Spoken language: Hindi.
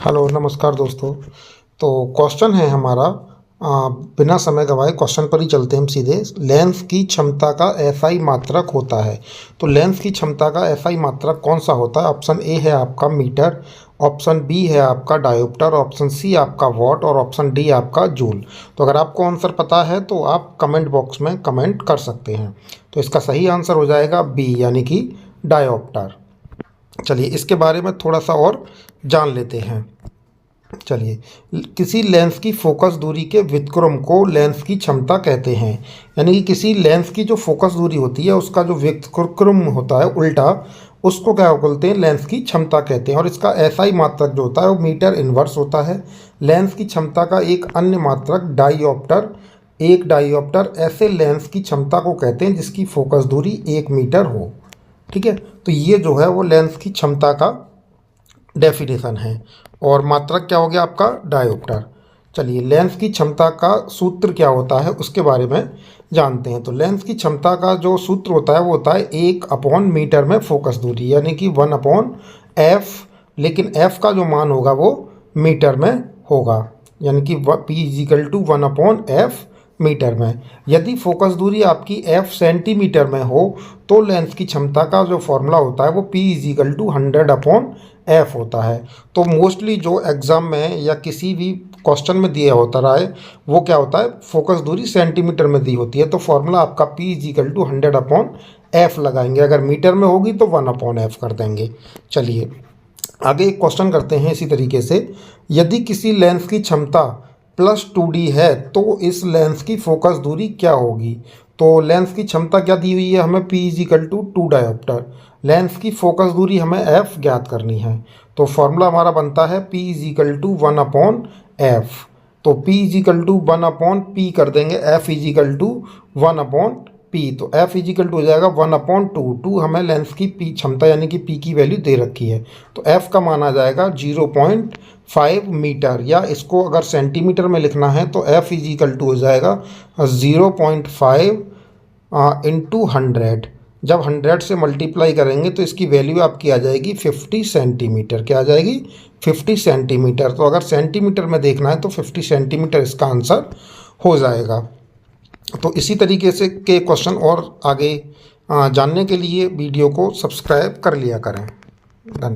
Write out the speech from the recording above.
हेलो नमस्कार दोस्तों। तो क्वेश्चन है हमारा, बिना समय गवाए क्वेश्चन पर ही चलते हैं हम सीधे। लेंस की क्षमता का एसआई मात्रक होता है। तो लेंस की क्षमता का एसआई मात्रक कौन सा होता है? ऑप्शन ए है आपका मीटर, ऑप्शन बी है आपका डायोप्टर, ऑप्शन सी आपका वॉट और ऑप्शन डी आपका जूल। तो अगर आपको आंसर पता है तो आप कमेंट बॉक्स में कमेंट कर सकते हैं। तो इसका सही आंसर हो जाएगा बी, यानी कि डायोप्टर। चलिए इसके बारे में थोड़ा सा और जान लेते हैं। चलिए, किसी लेंस की फोकस दूरी के व्युत्क्रम को लेंस की क्षमता कहते हैं। यानी कि किसी लेंस की जो फोकस दूरी होती है उसका जो व्युत्क्रम होता है उल्टा, उसको क्या बोलते हैं? लेंस की क्षमता कहते हैं। और इसका एसआई मात्रक जो होता है वो मीटर इनवर्स होता है। लेंस की क्षमता का एक अन्य मात्रक डाईऑप्टर, एक डाईऑप्टर ऐसे लेंस की क्षमता को कहते हैं जिसकी फोकस दूरी 1 मीटर हो। ठीक है, तो ये जो है वो लेंस की क्षमता का डेफिनेशन है। और मात्रक क्या हो गया आपका? डायोप्टर। चलिए, लेंस की क्षमता का सूत्र क्या होता है उसके बारे में जानते हैं। तो लेंस की क्षमता का जो सूत्र होता है वो होता है 1/मीटर में फोकस दूरी, यानी कि 1/f। लेकिन f का जो मान होगा वो मीटर में होगा, यानी कि p = 1/f मीटर में। यदि फोकस दूरी आपकी f सेंटीमीटर में हो तो लेंस की क्षमता का जो फॉर्मूला होता है वो p = 100/f होता है। तो मोस्टली जो एग्ज़ाम में या किसी भी क्वेश्चन में दिया होता रहा है वो क्या होता है? फोकस दूरी सेंटीमीटर में दी होती है। तो फॉर्मूला आपका p = 100/f लगाएंगे। अगर मीटर में होगी तो 1/f कर देंगे। चलिए आगे एक क्वेश्चन करते हैं इसी तरीके से। यदि किसी लेंस की क्षमता +2d है तो इस लेंस की फोकस दूरी क्या होगी? तो लेंस की क्षमता क्या दी हुई है हमें? p = 2 dioptre. लेंस की फोकस दूरी हमें f ज्ञात करनी है। तो फॉर्मूला हमारा बनता है p = 1/f। तो p = 1/p कर देंगे, f = 1/p। तो f = हो जाएगा 1/2। 2 हमें लेंस की p क्षमता यानी कि p की वैल्यू दे रखी है। तो f का मान आ जाएगा 0.5 मीटर, या इसको अगर सेंटीमीटर में लिखना है तो f = हो जाएगा 0.5 × 100। जब 100 से मल्टीप्लाई करेंगे तो इसकी वैल्यू आपकी आ जाएगी 50 सेंटीमीटर। क्या आ जाएगी? 50 सेंटीमीटर। तो अगर सेंटीमीटर में देखना है तो 50 सेंटीमीटर इसका आंसर हो जाएगा। तो इसी तरीके से के क्वेश्चन और आगे जानने के लिए वीडियो को सब्सक्राइब कर लिया करें। धन्यवाद।